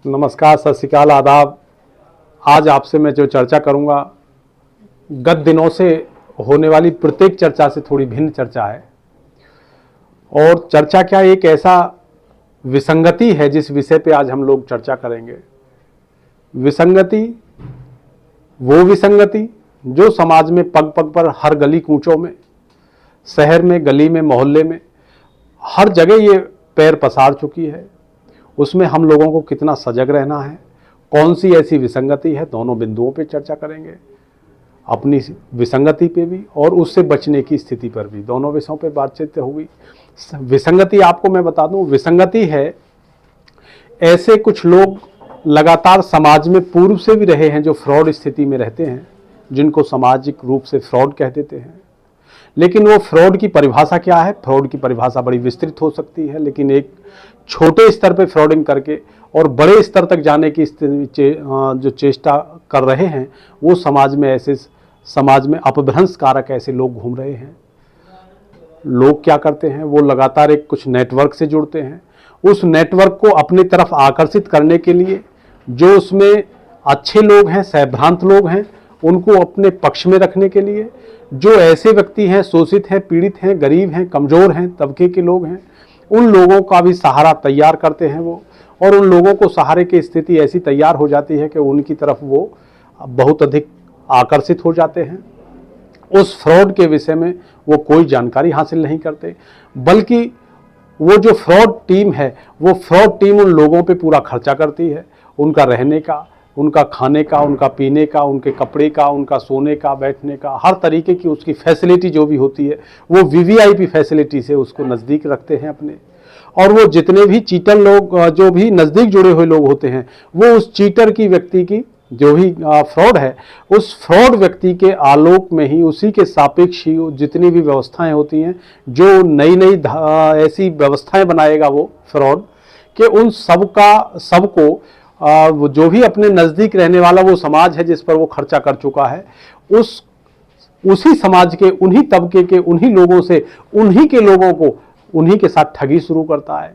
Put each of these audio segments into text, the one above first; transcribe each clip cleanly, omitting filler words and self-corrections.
नमस्कार, सत श्री अकाल, आदाब। आज आपसे मैं जो चर्चा करूंगा, गत दिनों से होने वाली प्रत्येक चर्चा से थोड़ी भिन्न चर्चा है। और चर्चा क्या, एक ऐसा विसंगति है जिस विषय पे आज हम लोग चर्चा करेंगे। विसंगति, वो विसंगति जो समाज में पग पग पर, हर गली कूचों में, शहर में, गली में, मोहल्ले में, हर जगह ये पैर पसार चुकी है। उसमें हम लोगों को कितना सजग रहना है, कौन सी ऐसी विसंगति है, दोनों बिंदुओं पे चर्चा करेंगे। अपनी विसंगति पे भी और उससे बचने की स्थिति पर भी, दोनों विषयों पे बातचीत होगी। विसंगति आपको मैं बता दूं, विसंगति है ऐसे कुछ लोग लगातार समाज में पूर्व से भी रहे हैं जो फ्रॉड स्थिति में रहते हैं, जिनको सामाजिक रूप से फ्रॉड कह देते हैं। लेकिन वो फ्रॉड की परिभाषा क्या है? फ्रॉड की परिभाषा बड़ी विस्तृत हो सकती है, लेकिन एक छोटे स्तर पे फ्रॉडिंग करके और बड़े स्तर तक जाने की जो चेष्टा कर रहे हैं, वो समाज में अपभ्रंश कारक ऐसे लोग घूम रहे हैं। लोग क्या करते हैं, वो लगातार एक कुछ नेटवर्क से जुड़ते हैं। उस नेटवर्क को अपनी तरफ आकर्षित करने के लिए जो उसमें अच्छे लोग हैं, सहभ्रांत लोग हैं, उनको अपने पक्ष में रखने के लिए जो ऐसे व्यक्ति हैं, शोषित हैं, पीड़ित हैं, गरीब हैं, कमज़ोर हैं, तबके के लोग हैं, उन लोगों का भी सहारा तैयार करते हैं वो। और उन लोगों को सहारे की स्थिति ऐसी तैयार हो जाती है कि उनकी तरफ वो बहुत अधिक आकर्षित हो जाते हैं। उस फ्रॉड के विषय में वो कोई जानकारी हासिल नहीं करते, बल्कि वो जो फ्रॉड टीम है, वो फ्रॉड टीम उन लोगों पे पूरा खर्चा करती है। उनका रहने का, उनका खाने का, उनका पीने का, उनके कपड़े का, उनका सोने का, बैठने का, हर तरीके की उसकी फैसिलिटी जो भी होती है, वो वीवीआईपी फैसिलिटी से उसको नज़दीक रखते हैं अपने। और वो जितने भी चीटर लोग, जो भी नज़दीक जुड़े हुए लोग होते हैं, वो उस चीटर की व्यक्ति की जो भी फ्रॉड है, उस फ्रॉड व्यक्ति के आलोक में ही, उसी के सापेक्ष ही जितनी भी व्यवस्थाएं होती हैं, जो नई नई ऐसी व्यवस्थाएं बनाएगा वो फ्रॉड, कि उन सबको वो जो भी अपने नज़दीक रहने वाला वो समाज है जिस पर वो खर्चा कर चुका है, उसी समाज के, उन्हीं तबके के, उन्हीं लोगों से, उन्हीं के लोगों को उन्हीं के साथ ठगी शुरू करता है।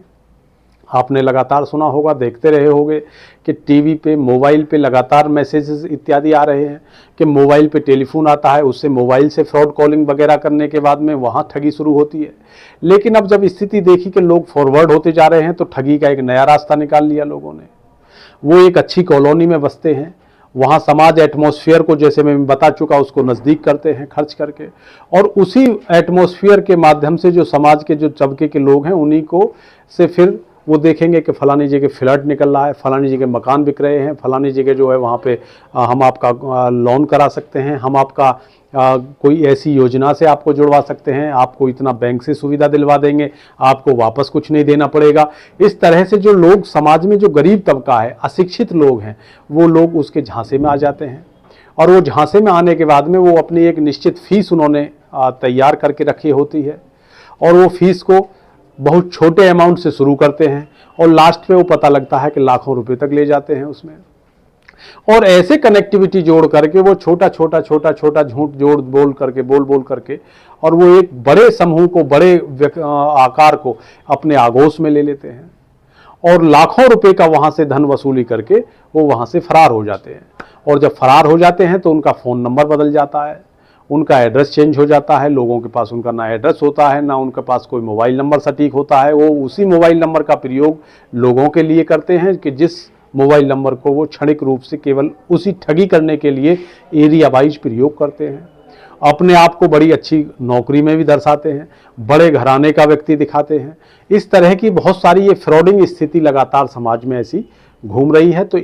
आपने लगातार सुना होगा, देखते रहे होंगे कि टीवी पे, मोबाइल पे लगातार मैसेजेस इत्यादि आ रहे हैं कि मोबाइल पे टेलीफोन आता है, उससे मोबाइल से फ्रॉड कॉलिंग वगैरह करने के बाद में वहाँ ठगी शुरू होती है। लेकिन अब जब स्थिति देखी कि लोग फॉरवर्ड होते जा रहे हैं, तो ठगी का एक नया रास्ता निकाल लिया लोगों ने। वो एक अच्छी कॉलोनी में बसते हैं, वहाँ समाज एटमॉस्फेयर को, जैसे मैं बता चुका, उसको नज़दीक करते हैं खर्च करके, और उसी एटमॉस्फेयर के माध्यम से जो समाज के जो तबके के लोग हैं, उन्हीं को से फिर वो देखेंगे कि फलानी जगह फ्लैट निकल रहा है, फलानी जगह मकान बिक रहे हैं, फलानी जगह जो है वहाँ पे हम आपका लोन करा सकते हैं, हम आपका कोई ऐसी योजना से आपको जुड़वा सकते हैं, आपको इतना बैंक से सुविधा दिलवा देंगे, आपको वापस कुछ नहीं देना पड़ेगा। इस तरह से जो लोग समाज में, जो गरीब तबका है, अशिक्षित लोग हैं, वो लोग उसके झांसे में आ जाते हैं। और वो झांसे में आने के बाद में वो अपनी एक निश्चित फीस उन्होंने तैयार करके रखी होती है, और वो फीस को बहुत छोटे अमाउंट से शुरू करते हैं, और लास्ट पे वो पता लगता है कि लाखों रुपए तक ले जाते हैं उसमें। और ऐसे कनेक्टिविटी जोड़ करके वो छोटा छोटा झूठ जोड़ बोल करके और वो एक बड़े समूह को, बड़े आकार को अपने आगोश में ले लेते हैं, और लाखों रुपए का वहां से धन वसूली करके वो वहां से फरार हो जाते हैं। और जब फरार हो जाते हैं तो उनका फ़ोन नंबर बदल जाता है, उनका एड्रेस चेंज हो जाता है। लोगों के पास उनका ना एड्रेस होता है, ना उनके पास कोई मोबाइल नंबर सटीक होता है। वो उसी मोबाइल नंबर का प्रयोग लोगों के लिए करते हैं कि जिस मोबाइल नंबर को वो क्षणिक रूप से केवल उसी ठगी करने के लिए एरिया वाइज प्रयोग करते हैं। अपने आप को बड़ी अच्छी नौकरी में भी दर्शाते हैं, बड़े घराने का व्यक्ति दिखाते हैं। इस तरह की बहुत सारी ये फ्रॉडिंग स्थिति लगातार समाज में ऐसी घूम रही है। तो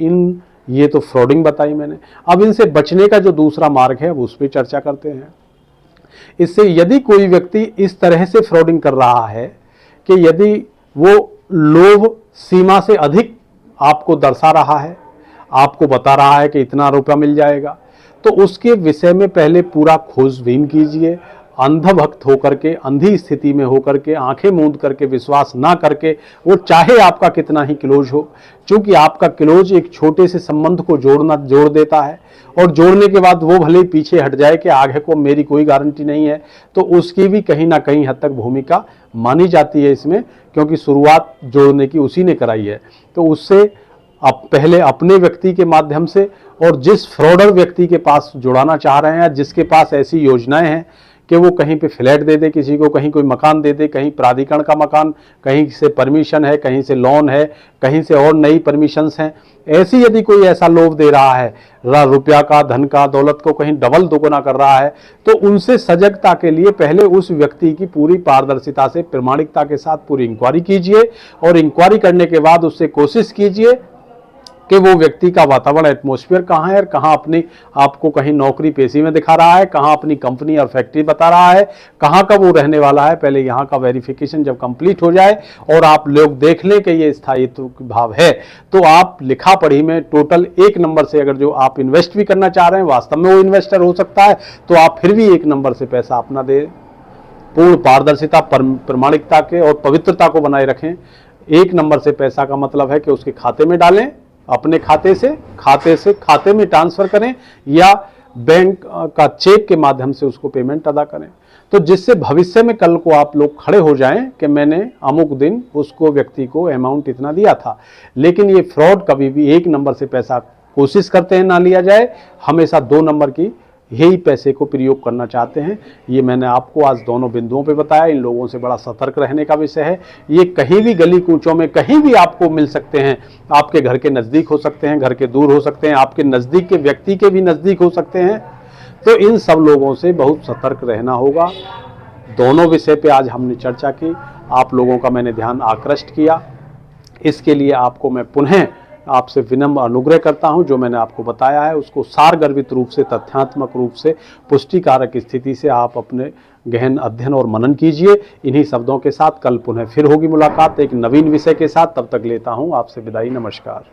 ये तो फ्रॉडिंग बताई मैंने। अब इनसे बचने का जो दूसरा मार्ग है, वो उस पर चर्चा करते हैं। इससे यदि कोई व्यक्ति इस तरह से फ्रॉडिंग कर रहा है कि यदि वो लोभ सीमा से अधिक आपको दर्शा रहा है, आपको बता रहा है कि इतना रुपया मिल जाएगा, तो उसके विषय में पहले पूरा खोजबीन कीजिए। अंधभक्त होकर के, अंधी स्थिति में होकर के, आंखें मूंद करके, विश्वास ना करके, वो चाहे आपका कितना ही क्लोज हो, क्योंकि आपका क्लोज एक छोटे से संबंध को जोड़ देता है, और जोड़ने के बाद वो भले पीछे हट जाए कि आगे को मेरी कोई गारंटी नहीं है, तो उसकी भी कहीं ना कहीं हद तक भूमिका मानी जाती है इसमें, क्योंकि शुरुआत जोड़ने की उसी ने कराई है। तो उससे अब पहले अपने व्यक्ति के माध्यम से, और जिस फ्रॉडर व्यक्ति के पास जुड़ाना चाह रहे हैं, जिसके पास ऐसी योजनाएं हैं कि वो कहीं पे फ्लैट दे दे किसी को, कहीं कोई मकान दे दे, कहीं प्राधिकरण का मकान, कहीं से परमिशन है, कहीं से लोन है, कहीं से और नई परमिशंस हैं, ऐसी यदि कोई ऐसा लोभ दे रहा है, रुपया का, धन का, दौलत को कहीं डबल दोगुना कर रहा है, तो उनसे सजगता के लिए पहले उस व्यक्ति की पूरी पारदर्शिता से, प्रामाणिकता के साथ पूरी इंक्वायरी कीजिए, और इंक्वायरी करने के बाद उससे कोशिश कीजिए कि वो व्यक्ति का वातावरण, एटमॉस्फेयर कहाँ है, और कहाँ अपनी आपको कहीं नौकरी पेशी में दिखा रहा है, कहाँ अपनी कंपनी और फैक्ट्री बता रहा है, कहाँ का वो रहने वाला है। पहले यहाँ का वेरिफिकेशन जब कंप्लीट हो जाए और आप लोग देख लें कि ये स्थायित्व भाव है, तो आप लिखा पढ़ी में टोटल 1 नंबर से, अगर जो आप इन्वेस्ट भी करना चाह रहे हैं, वास्तव में वो इन्वेस्टर हो सकता है, तो आप फिर भी 1 नंबर से पैसा अपना दे, पूर्ण पारदर्शिता, प्रामाणिकता के और पवित्रता को बनाए रखें। 1 नंबर से पैसा का मतलब है कि उसके खाते में डालें, अपने खाते से खाते में ट्रांसफर करें, या बैंक का चेक के माध्यम से उसको पेमेंट अदा करें, तो जिससे भविष्य में कल को आप लोग खड़े हो जाएं कि मैंने अमुक दिन उसको व्यक्ति को अमाउंट इतना दिया था। लेकिन ये फ्रॉड कभी भी 1 नंबर से पैसा कोशिश करते हैं ना लिया जाए, हमेशा 2 नंबर की यही पैसे को प्रयोग करना चाहते हैं। ये मैंने आपको आज दोनों बिंदुओं पे बताया। इन लोगों से बड़ा सतर्क रहने का विषय है। ये कहीं भी गली कूचों में कहीं भी आपको मिल सकते हैं, आपके घर के नज़दीक हो सकते हैं, घर के दूर हो सकते हैं, आपके नज़दीक के व्यक्ति के भी नज़दीक हो सकते हैं। तो इन सब लोगों से बहुत सतर्क रहना होगा। दोनों विषय पे आज हमने चर्चा की, आप लोगों का मैंने ध्यान आकृष्ट किया। इसके लिए आपको मैं पुनः आपसे विनम्र अनुग्रह करता हूं। जो मैंने आपको बताया है उसको सारगर्भित रूप से, तथ्यात्मक रूप से, पुष्टिकारक स्थिति से आप अपने गहन अध्ययन और मनन कीजिए। इन्हीं शब्दों के साथ कल पुनः फिर होगी मुलाकात एक नवीन विषय के साथ। तब तक लेता हूं आपसे विदाई। नमस्कार।